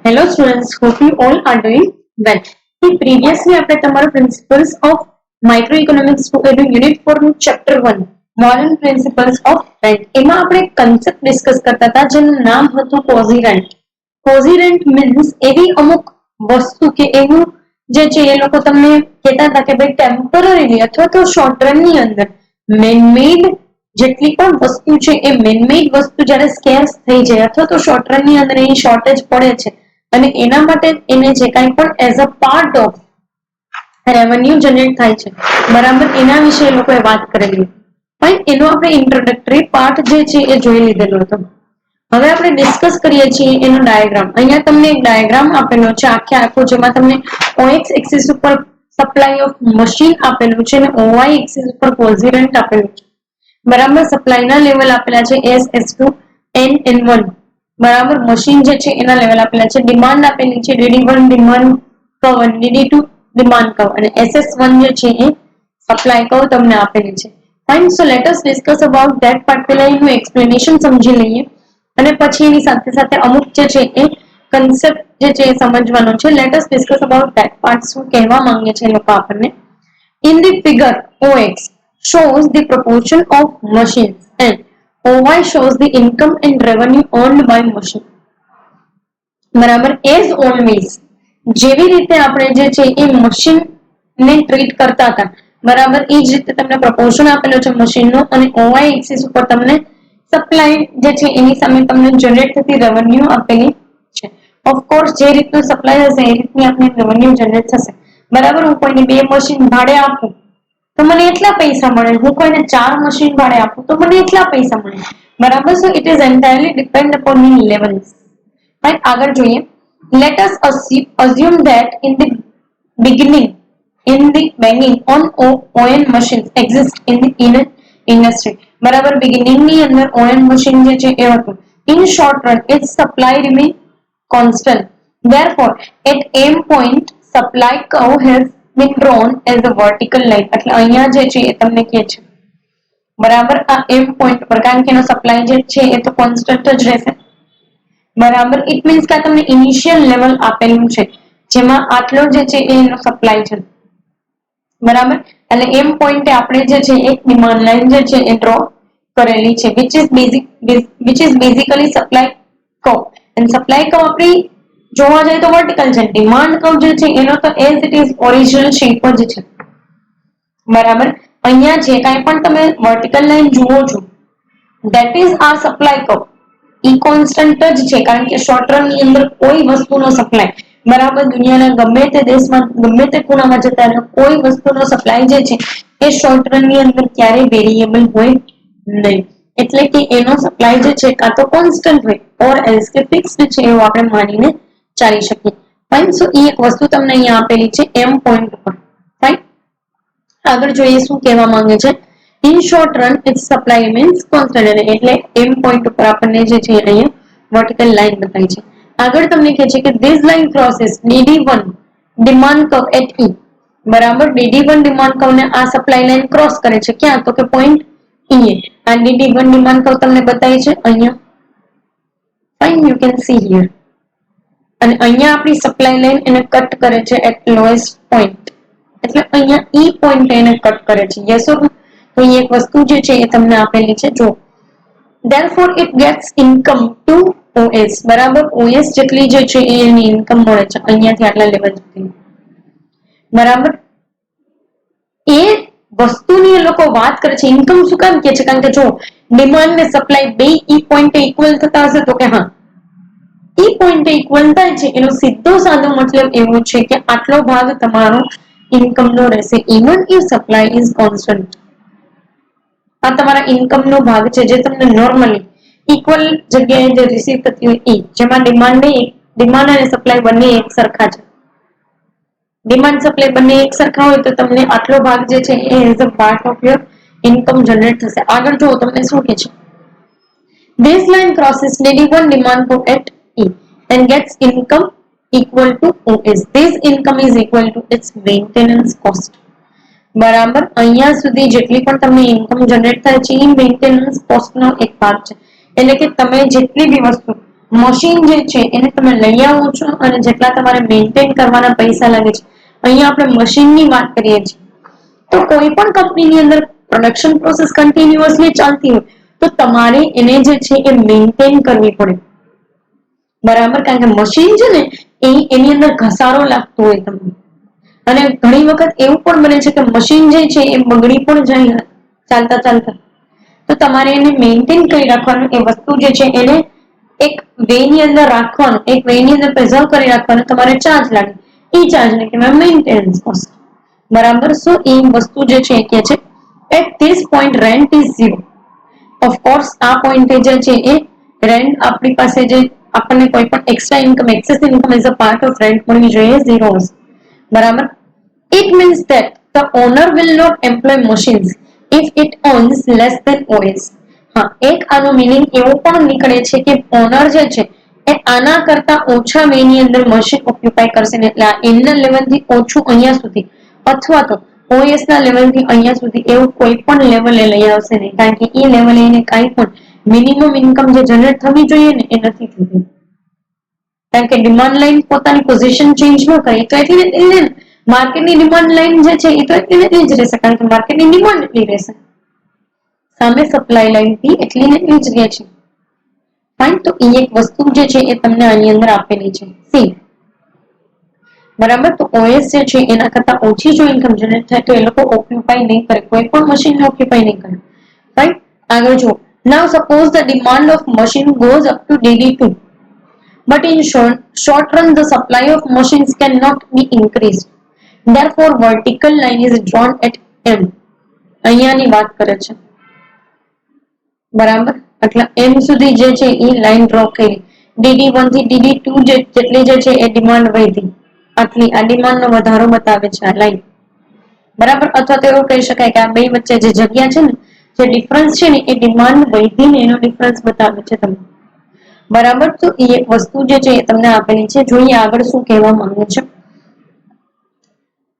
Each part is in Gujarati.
Hello students, hope you all are doing well. Previously આપણે તમારું Principles of Microeconomics Unit 4 નું Chapter 1 Modern Principles of Rent એમાં આપણે concept discuss કરતા હતા જેનું નામ હતું cozy rent. Cozy rent means એવી અમુક વસ્તુ કે એવું જે છે એ લોકો તમને કહેતા હતા કે ભાઈ ટેમ્પરરીલી અથવા તો શોર્ટ રન ની અંદર મેન મેડ જેટલી પણ વસ્તુ છે એ મેન મેડ વસ્તુ જ્યારે સ્કેર્સ થઈ જાય અથવા તો શોર્ટ રન ની અંદર એની શોર્ટેજ પડે છે અને એના માટે એને જે કાંઈ પણ as a part of revenue generate થાય છે બરાબર એના વિશે એ લોકોએ વાત કરેલી પણ એનો આપણે ઇન્ટ્રોડક્ટરી પાર્ટ જે છે એ જોઈ લીધેલો હતો. હવે આપણે ડિસ્કસ કરીએ છીએ એનો ડાયાગ્રામ. અહીંયા તમને એક ડાયાગ્રામ આપેલો છે આખે આખો જેમાં તમને ઓએક્સ એક્સિસ ઉપર સપ્લાય ઓફ મશીન આપેલું છે અને ઓવાય એક્સિસ ઉપર કોઝી રેન્ટ આપેલું છે. બરાબર સપ્લાયના લેવલ આપેલા છે S2 N1 બરાબર મશીન જે છે એના લેવલ આપેલા છે. ડિમાન્ડ આપેલી છે DD1 ડિમાન્ડ કર્વ અને DD2 ડિમાન્ડ કર્વ અને SS1 જે છે એ સપ્લાય કર્વ તમને આપેલી છે. Fine. So let us discuss about that part. પહેલા એનું એક્સપ્લેનેશન સમજી લઈએ અને પછી એની સાથે સાથે અમુક જે છે એ કન્સેપ્ટ જે છે એ સમજવાનો છે. Let us discuss about that part. શું કહેવા માંગે છે એ લોકો આપણને. In the figure OX shows the proportion of machines and OY shows the income and revenue earned by machine. બરાબર એઝ ઓલવેઝ જેવી રીતે આપણે જે છે એ મશીન ને ટ્રીટ કરતા હતા બરાબર એ જ રીતે તમને પ્રપોર્શન આપેલો છે મશીનનો અને ઓવાય એક્સિસ ઉપર તમને સપ્લાય જે છે એની સામે તમને જનરેટ થતી રેવન્યુ આપેલી છે. ઓફકોર્સ જે રીતનું સપ્લાય હશે એ રીતની આપણે રેવન્યુ જનરેટ થશે. બરાબર હું કોઈને 2 મશીન ભાડે આપું તો મને એટલા પૈસા મળે. હું કોઈને 4 મશીન ભાડે આપું તો મને એટલા પૈસા મળે. બરાબર. So it is entirely depend upon the levels. Right. આગળ જોઈએ. Let us assume that in the beginning in the banging on ON machines exist in the industry. બરાબર beginning ની અંદર ON machine જે છે એ હતું. In short run its supply remain constant. Therefore at aim point supply curve has been drawn as a vertical line. એટલે અહીંયા જે છે એ તમને કહે છે બરાબર આ એમ પોઈન્ટ પર કારણ કે એનો સપ્લાય જે છે એ તો કોન્સ્ટન્ટ જ રહેશે. બરાબર ઇટ મીન્સ કે તમને ઇનિશિયલ લેવલ આપેલું છે જેમાં આટલો જે છે એનો સપ્લાય છે બરાબર એટલે એમ પોઈન્ટે આપણે જે છે એક ડિમાન્ડ લાઈન જે છે એ ડ્રો કરેલી છે which is basically supply curve and supply curve આપણી જોવા જાય તો વર્ટિકલ છે. ડિમાન્ડ કર્વ જે છે એનો તો as it is original shape જ છે બરાબર. અહીંયા જે કાંઈ પણ તમે વર્ટિકલ લાઈન જુઓ છો ધેટ ઇઝ આ સપ્લાય કર્વ. ઈ કોન્સ્ટન્ટ જ છે કારણ કે શોર્ટ રન ની અંદર કોઈ વસ્તુનો સપ્લાય બરાબર દુનિયાના ગમે તે દેશમાં ગમે તે ખૂણામાં જતા રહે કોઈ વસ્તુનો સપ્લાય જે છે એ શોર્ટ રન ની અંદર ક્યારેય વેરિયેબલ હોય નહીં. એટલે કે એનો સપ્લાય જે છે કાં તો કોન્સ્ટન્ટ હોય ઓર એલ્સ કે ફિક્સ્ડ છે એવું આપણે માનીને ચાલી શકીએ. ફાઇન. સો એ એક વસ્તુ તમને અહીંયા આપેલી છે એમ પોઈન્ટ પર. ફાઇન. આગળ જોઈએ શું કહેવા માંગે છે. In short run its supply remains constant. એટલે એમ પોઈન્ટ ઉપર આપણને જે છે અહીંયા વર્ટિકલ લાઈન બતાવી છે. આગળ તમને કહે છે કે this line crosses DD1 demand curve at E. બરાબર DD1 ડિમાન્ડ કર્વ ને આ સપ્લાય લાઈન ક્રોસ કરે છે ક્યાં તો કે પોઈન્ટ E. આ DD1 ડિમાન્ડ કર્વ તમને બતાવી છે અહીંયા. Fine. You can see here. અને અહીંયા આપણી સપ્લાય લાઈન એને કટ કરે છે એટ લોએસ્ટ પોઈન્ટ. એટલે અહીંયા ઈ પોઈન્ટ એને કટ કરે છે. યસ ઓર નો. તો અહીં એક વસ્તુ જે છે એ તમને આપેલી છે જો therefore it gets income to OS. બરાબર OS જેટલી જે છે એની ઇન્કમ મળે છે અહીંયાથી આટલા લેવલ સુધી બરાબર. એ વસ્તુની એ લોકો વાત કરે છે ઇન્કમ શું કામ કે છે કારણ કે જો ડિમાન્ડ ને સપ્લાય બે ઈ પોઈન્ટે ઇક્વલ થતા હશે તો કે હા ઈ પોઈન્ટે ઇક્વલ થાય છે એનો સીધો સાદો મતલબ એવો છે કે આટલો ભાગ તમારો ઇન્કમ નો રહેશે even if supply is constant. આ તમારા ઇન્કમ નો ભાગ છે જે તમને નોર્મલી ઇક્વલ જગ્યાએ જે રિસીવ થતી હોય એ જેમાં ડિમાન્ડ અને સપ્લાય બંને એક સરખા છે. ડિમાન્ડ સપ્લાય બંને એક સરખા હોય તો તમને આટલો ભાગ જે છે એ as a part of your income generate થશે. આગળ જો તમને શું કહે છે. This line crosses DD1 demand curve at E and gets income equal to OS. This income is equal to its maintenance cost. બરાબર અહીંયા સુધી જેટલી પણ તમને ઇન્કમ જનરેટ થાય છે એ મેન્ટેનન્સ કોસ્ટ નો એક ભાગ છે. એટલે કે તમે જેટલી બી વસ્તુ મશીન જે છે એને તમે લઈ આવો છો અને જેટલા તમારે મેન્ટેન કરવાના પૈસા લાગે છે, અહીંયા આપણે મશીનની વાત કરીએ છીએ. તો કોઈ પણ કંપનીની અંદર પ્રોડક્શન પ્રોસેસ કન્ટિન્યુઅસલી ચાલતી હોય તો તમારે એને જે છે એ મેન્ટેન કરવી પડે, બરાબર. કારણ કે મશીન છે ને એની અંદર ઘસારો લાગતો હોય તમને, અને ઘણી વખત એવું પણ બને છે કે મશીન જે છે એ બગડી પણ જાય ચાલતા ચાલતા. તો તમારે એને મેન્ટેન કરી રાખવાનું, એ વસ્તુ જે છે એને એક વે ની અંદર રાખવાનું, એક વે ની અંદર પ્રિઝર્વ કરી રાખવાનું તમારે ચાર્જ લાગે. એ ચાર્જ ને કહેવાય મેન્ટેનન્સ કોસ્ટ, બરાબર. સો એ વસ્તુ જે છે કે છે at this point rent is zero. Of course આ પોઈન્ટે જે છે એ રેન્ટ આપણી પાસે જે આપણને કોઈ પણ extra income, access income as a part of rent મળવી જોઈએ ઝીરો હશે, બરાબર. It means that the owner will not employ machines if it earns less than OS. હા, એક આનો મીનિંગ એવો પણ નીકળે છે કે ઓનર જે છે એ આના કરતા ઓછા વે ની અંદર મશીન ઓક્યુપાય કરશે ને, એટલે એના લેવલ થી ઓછું અહીંયા સુધી અથવા તો ઓએસ ના લેવલ થી અહીંયા સુધી એવું કોઈ પણ લેવલે લઈ આવશે નહીં, કારણ કે એ લેવલે એને કાંઈ પણ મિનિમમ ઇન્કમ જે જનરેટ થવી જોઈએ ને એ નથી થતી. કારણ કે ડિમાન્ડ લાઈન પોતાની પોઝિશન ચેન્જ ન કરે તો એટલે માર્કેટની ડિમાન્ડ લાઈન જે છે એ તો એટલી જ રહેશે, કારણ કે માર્કેટની ડિમાન્ડ એટલી રહેશે, સામે સપ્લાય લાઈન થી એટલી ને એટલી જ રહે છે. ફાઇન. તો એ એક વસ્તુ જે છે એ તમને આની અંદર આપેલી છે સી, બરાબર. તો ઓએસ જે છે એના કરતા ઓછી જો ઇન્કમ જનરેટ થાય તો એ લોકો ઓક્યુપાય નહીં કરે, કોઈ પણ મશીન ઓક્યુપાય નહીં કરે, રાઈટ. આગળ જો, now suppose the demand of machine goes up to DD2, but in short run the supply of machines cannot be increased, therefore vertical line is drawn at M. અહીંયાની વાત કરે છે, બરાબર. એટલે M સુધી જે છે એ લાઈન ડ્રો કરી, DD1 થી DD2 જેટલી જે છે એ ડિમાન્ડ વધી, આટલી આ ડિમાન્ડ નો વધારો બતાવે છે આ લાઈન, બરાબર. અથવા તો એવું કહી શકાય કે આ બે વચ્ચે જે જગ્યા છે ને, જે ડિફરન્સ છે ને એ ડિમાન્ડ વધીને એનો ડિફરન્સ બતાવે છે તમને, બરાબર. તો એ એક વસ્તુ જે છે એ તમને આપેલી છે, જોઈએ આગળ શું કહેવા માંગે છે.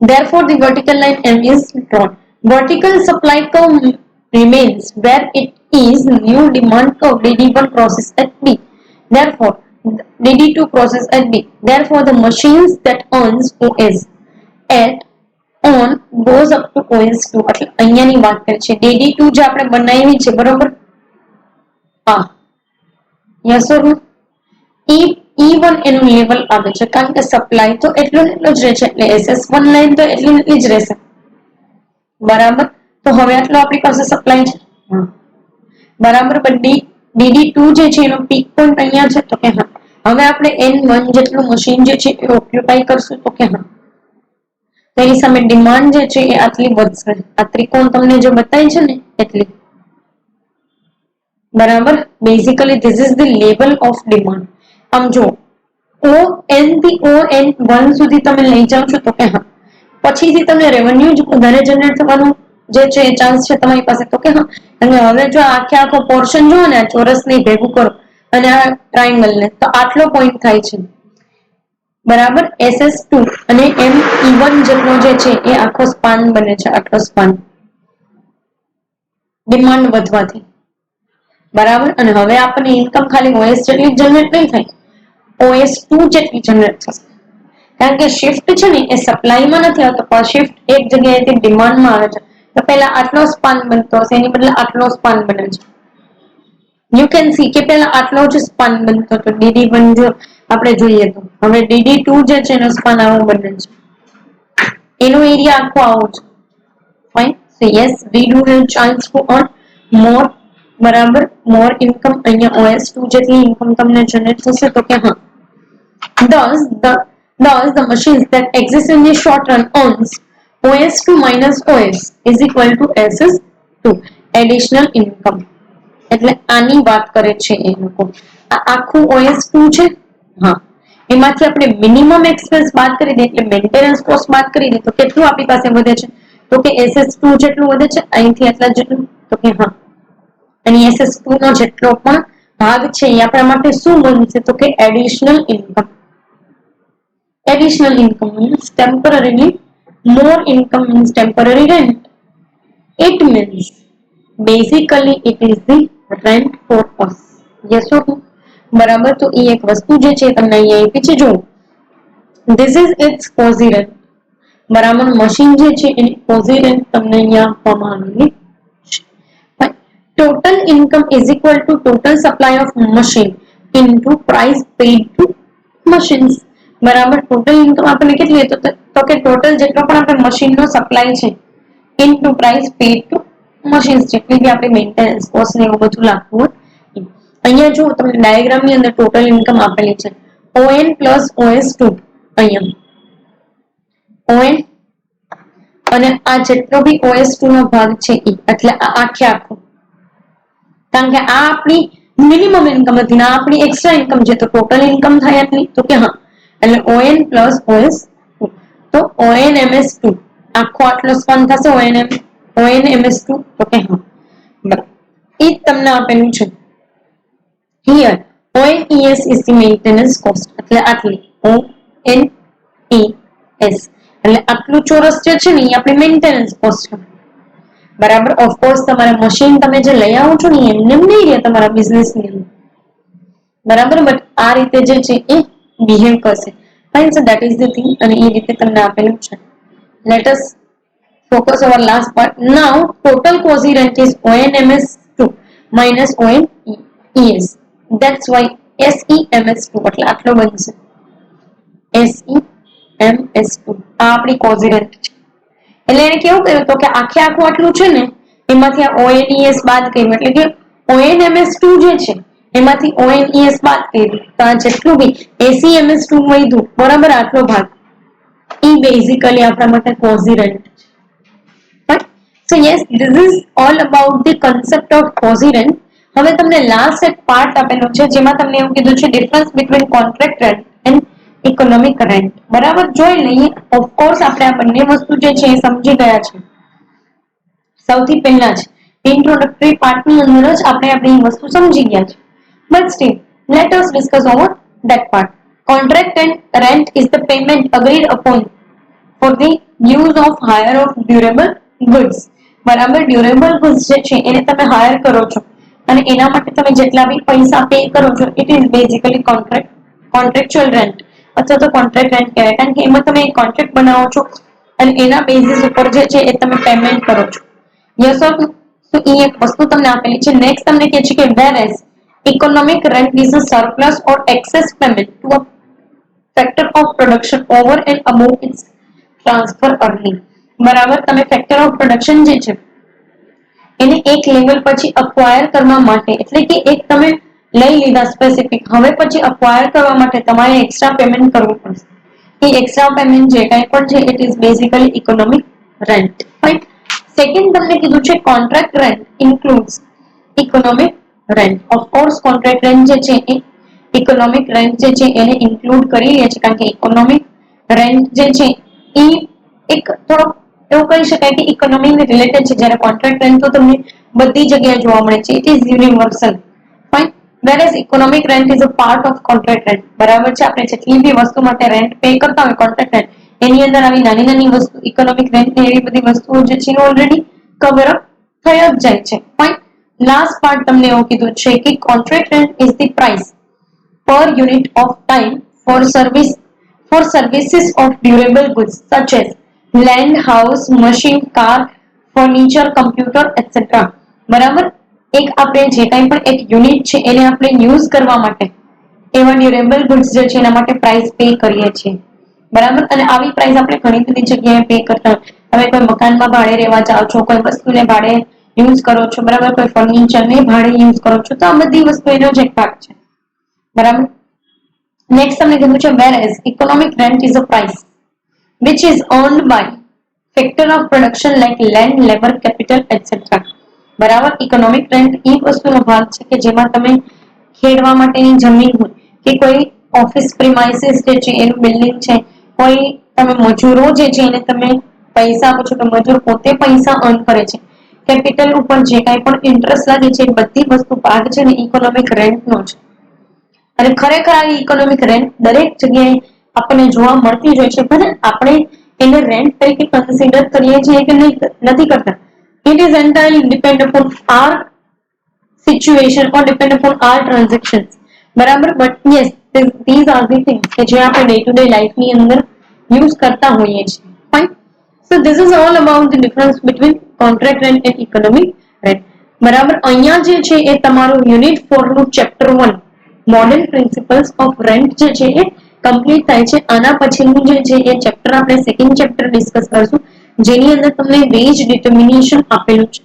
Therefore the vertical line M is drawn. Vertical supply curve remains where it is new demand curve DD1 process at B. Therefore DD2 process at B. Therefore the machines that earns OS at on goes up to OS2. એટલે અહીંયાની વાત કરે છે DD2 જે આપણે બનાવી છે, બરોબર. હા, યસ ઓર નો? E1 એનું લેવલ આવે છે, કારણ કે સપ્લાય તો એટલું એટલું જ રહે છે, એટલે SS1 લાઈન તો એટલી એટલી જ રહેશે, બરાબર. તો હવે આટલો આપણી પાસે સપ્લાય છે, બરાબર. પણ DD2 જે છે એનો પીક પોઈન્ટ અહીંયા છે, તો કે હા. હવે આપણે N1 જેટલું મશીન જે છે એ ઓક્યુપાય કરશું, તો કે હા. તેની સામે ડિમાન્ડ જે છે એ આટલી વધશે, આ ત્રિકોણ તમને જે બતાવી છે ને એટલી, બરાબર. Basically this is the level of demand. આમ જો ON થી ON1 સુધી તમે લઈ જાઓ છો, તો કે હા. પછીથી તમને રેવન્યુ જ વધારે જનરેટ થવાનું જે છે એ ચાન્સ છે તમારી પાસે, તો કે હા. અને હવે જો આખે આખો પોર્શન જુઓ ને, આ ચોરસ ની ભેગું કરો અને આ ટ્રાયંગલ ને, તો આટલો પોઈન્ટ થાય છે, બરાબર. SS2 અને ME1 જેટલો જે છે એ આખો સ્પાન બને છે, આટલો સ્પાન ડિમાન્ડ વધવાથી, બરાબર. અને હવે આપણને ઇન્કમ ખાલી OS જેટલી જનરેટ નહીં થાય, OS2 જેટલી જનરેટ થશે, કારણ કે શિફ્ટ છે ને એ સપ્લાયમાં નથી આવતો, પણ શિફ્ટ એક જગ્યાએથી ડિમાન્ડમાં આવે છે. તો પહેલા આટલો સ્પાન બનતો હશે, એની બદલે આટલો સ્પાન બને છે. યુ કેન સી કે પહેલા આટલો જ સ્પાન બનતો હતો DD1 જો આપણે જોઈએ તો, હવે DD2 જે છે એનો સ્પાન આવો બને છે, એનો એરિયા આખો આવો છે. Fine. So yes we do have chance to earn more, બરાબર. મોર ઇન્કમ અહીંયા OS2 જેટલી ઇન્કમ તમને જનરેટ થશે, તો કે હા. Thus the machines that exist in the short run earns OS2 minus OS is equal to SS2 additional income. એટલે આની વાત કરે છે એ લોકો, આ આખું OS2 છે, હા. એમાંથી આપણે મિનિમમ એક્સપેન્સ બાદ કરી દઈએ, એટલે મેન્ટેનન્સ કોસ્ટ બાદ કરી દઈએ, તો કેટલું આપણી પાસે વધે છે, તો કે SS2 જેટલું વધે છે, અહીંથી આટલા જેટલું, તો કે હા. અને SS2 નો જેટલો પણ ભાગ છે એ આપણા માટે શું બનશે, તો કે additional income. Additional income means temporarily more income means temporary rent. It means basically it is the rent for us. Yes or no? બરાબર, તો એ એક વસ્તુ જે છે તમને અહીંયા આપી છે. જો ધીસ ઇઝ ઇટ્સ કોઝી બરાબર, મશીન જે છે એની કોઝી તમને અહીંયા આપવામાં આવેલી છે. Total income is equal to total supply of machine into price paid to machines. બરાબર, ટોટલ ઇન્કમ આપણે કેટલી તો કે ટોટલ જેટલો પણ આપણે મશીનનો સપ્લાય છે into price paid to machines, જેટલી બી આપણે મેન્ટેનન્સ કોસ્ટ ને એવું બધું લાગતું હોય. અહીંયા જો તમને ડાયાગ્રામ ની અંદર ટોટલ ઇન્કમ આપેલી છે ON પ્લસ OS2. અહીંયા ON અને આ જેટલો બી OS2 નો ભાગ છે એ, એટલે આ આખે આખો, કારણ કે આ આપણી મિનિમમ ઇન્કમ હતી ને આ આપણી એક્સ્ટ્રા ઇન્કમ છે, તો ટોટલ ઇન્કમ થાય આટલી, તો કે હા, એટલે ON પ્લસ OS2. તો ONMS2 આખો આટલો સ્પન થશે ONMS2, તો કે હા, એ તમને આપેલું છે. Here ONES is the maintenance cost, એટલે આટલી ONES એટલે આટલું ચોરસ જે છે ને એ આપણી મેન્ટેનન્સ કોસ્ટ છે. બરાબર, ઓફકોર્સ તમારે મશીન તમે જે લઈ આવો છો ને એમને નહીં રહે તમારા બિઝનેસ ની અંદર. બરાબર, બટ આ રીતે જે છે એ બિહેવ કરશે. Fine, so that is the thing, અને એ રીતે તમને આપેલું છે. Let us focus our last part. Now total quasi rent is ONMS2 minus ONES. That's why SEMS2 એટલે આટલો બનશે. SEMS2 આ આપણી quasi rent છે. એટલે એને કેવું કર્યું તો કે આખે આખું આટલું છે ને એમાંથી આ ONES બાદ કર્યું, એટલે કે ONMS2 જે છે એમાંથી ONES બાદ કર્યું, તો આ જેટલું બી SEMS2 વધ્યું, બરાબર, આટલો ભાગ એ બેઝિકલી આપણા માટે quasi rent છે. Right? So yes, this is all about the concept of quasi rent. હવે તમને લાસ્ટ એક પાર્ટ આપેલો છે જેમાં તમને એવું કીધું છે difference between contract rent and economic rent. બરાબર, જોઈ લઈએ. ઓફકોર્સ આપણે આ બંને વસ્તુ જે છે એ સમજી ગયા છે. સૌથી પહેલા જ ઇન્ટ્રોડક્ટરી પાર્ટની અંદર જ આપણે આપણી વસ્તુ સમજી ગયા છે. But still let us discuss over that part. Contract and rent is the payment agreed upon for the use of hire of durable goods. બરાબર, ડ્યુરેબલ ગુડ્સ જે છે એને તમે હાયર કરો છો અને એના માટે તમે જેટલા બી પૈસા પે કરો છો it is basically contractual rent અથવા તો કોન્ટ્રાક્ટ રેન્ટ કહેવાય, કારણ કે એમાં તમે એક કોન્ટ્રાક્ટ બનાવો છો અને એના બેઝિસ ઉપર જે છે એ તમે પેમેન્ટ કરો છો. યસ ઓર નો? તો એ એક વસ્તુ તમને આપેલી છે. નેક્સ્ટ તમને કહે છે કે whereas economic rent is a surplus or excess payment to a factor of production over and above its transfer earning. બરાબર, તમે ફેક્ટર ઓફ પ્રોડક્શન જે છે એને એક લેવલ પછી અક્વાયર કરવા માટે, એટલે કે એક તમે લઈ લીધા સ્પેસિફિક, હવે પછી અક્વાયર કરવા માટે તમારે એક્સ્ટ્રા પેમેન્ટ કરવું પડશે. એ એક્સ્ટ્રા પેમેન્ટ જે કંઈ પણ છે it is basically economic rent. Right? Second તમને કીધું છે contract rent includes economic rent. Of course contract rent જે છે એ ઇકોનોમિક રેન્ટ જે છે એને ઇન્ક્લુડ કરી લે છે, કારણ કે ઇકોનોમિક રેન્ટ જે છે એ એક થોડો એવું કહી શકાય કે ઇકોનોમી રિલેટેડ છે, જ્યારે કોન્ટ્રાક્ટ રેન્ટ તો તમને બધી જગ્યાએ જોવા મળે છે. It is universal. Fine, whereas economic rent is a part of contract rent. બરાબર છે, આપણે જેટલી બી વસ્તુ માટે રેન્ટ પે કરતા હોય કોન્ટ્રાક્ટ રેન્ટ, એની અંદર આવી નાની નાની વસ્તુ ઇકોનોમિક રેન્ટ ની એવી બધી વસ્તુઓ જે છે ઓલરેડી કવર અપ થઈ જ જાય છે. ફાઇન, લાસ્ટ પાર્ટ તમને એવું કીધું છે કે contract rent is the price per unit of time for services of durable goods such as land, house, machine, car, furniture, computer, etc. બરાબર, એક આપણે જે કંઈ પણ એક યુનિટ છે એને આપણે યુઝ કરવા માટે એવા ડ્યુરેબલ ગુડ્સ જે છે એના માટે પ્રાઇસ પે કરીએ છીએ. બરાબર, અને આવી પ્રાઇસ આપણે ઘણી બધી જગ્યાએ પે કરતા હોય. હવે કોઈ મકાનમાં ભાડે રહેવા જાઓ છો, કોઈ વસ્તુને ભાડે યુઝ કરો છો, બરાબર, કોઈ ફર્નિચર ને ભાડે યુઝ કરો છો, તો આ બધી વસ્તુ એનો જ એક ભાગ છે. બરાબર, નેક્સ્ટ તમને કીધું છે whereas economic rent is a price which is earned by factor of production like land, labor, capital, etc. બરાબર, ઇકોનોમિક રેન્ટ એ વસ્તુનો ભાગ છે કે જેમાં તમે ખેડવા માટેની જમીન હોય કે કોઈ ઓફિસ પ્રિમાઇસીસ જે છે એનું બિલ્ડિંગ છે, કોઈ તમે મજૂરો જે છે એને તમે પૈસા આપો છો તો મજૂર પોતે પૈસા અર્ન કરે છે. કેપિટલ ઉપર જે કાંઈ પણ ઇન્ટરેસ્ટ લાગે છે એ બધી વસ્તુ ભાગ છે ને ઇકોનોમિક રેન્ટનો છે. અને ખરેખર આ ઇકોનોમિક રેન્ટ દરેક જગ્યાએ આપણને જોવા મળતી જ હોય છે, પણ આપણે એને રેન્ટ તરીકે કન્સિડર કરીએ છીએ કે નથી કરતા. It is entirely depend upon our situation or depend upon our transactions. બરાબર. But yes these are the things કે જે આપણે ડે ટુ ડે લાઈફની અંદર યુઝ કરતા હોઈએ છીએ. Fine. So this is all about the difference between contract rent and economic rent. બરાબર. અહીંયા જે છે એ તમારું યુનિટ 4 નું chapter 1 modern principles of rent જે છે એ કમ્પ્લીટ થાય છે. આના પછીનું જે છે એ ચેપ્ટર આપણે સેકન્ડ ચેપ્ટર ડિસ્કસ કરશું, જેની અંદર તમને વેજ ડિટર્મિનેશન આપેલું છે.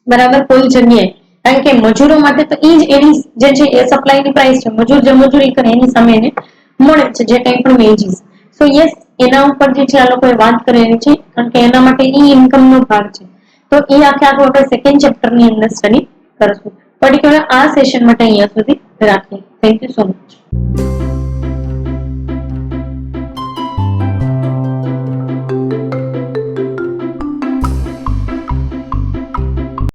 બરાબર. કોઈ જગ્યાએ કારણ કે મજૂરો માટે તો એ જ એની જે છે એ સપ્લાયની પ્રાઇસ છે. મજૂર જે મજૂરી કરે એની સામે એને મળે છે જે કંઈ પણ વેજીસ. સો યસ, એના ઉપર જે છે આ લોકોએ વાત કરેલી છે કારણ કે એના માટે ઈ ઇન્કમનો ભાગ છે. તો એ આખે આખું આપણે સેકન્ડ ચેપ્ટરની અંદર સ્ટડી કરશું. પર્ટિક્યુલર આ સેશન માટે અહીંયા સુધી રાખીએ. Thank you so much.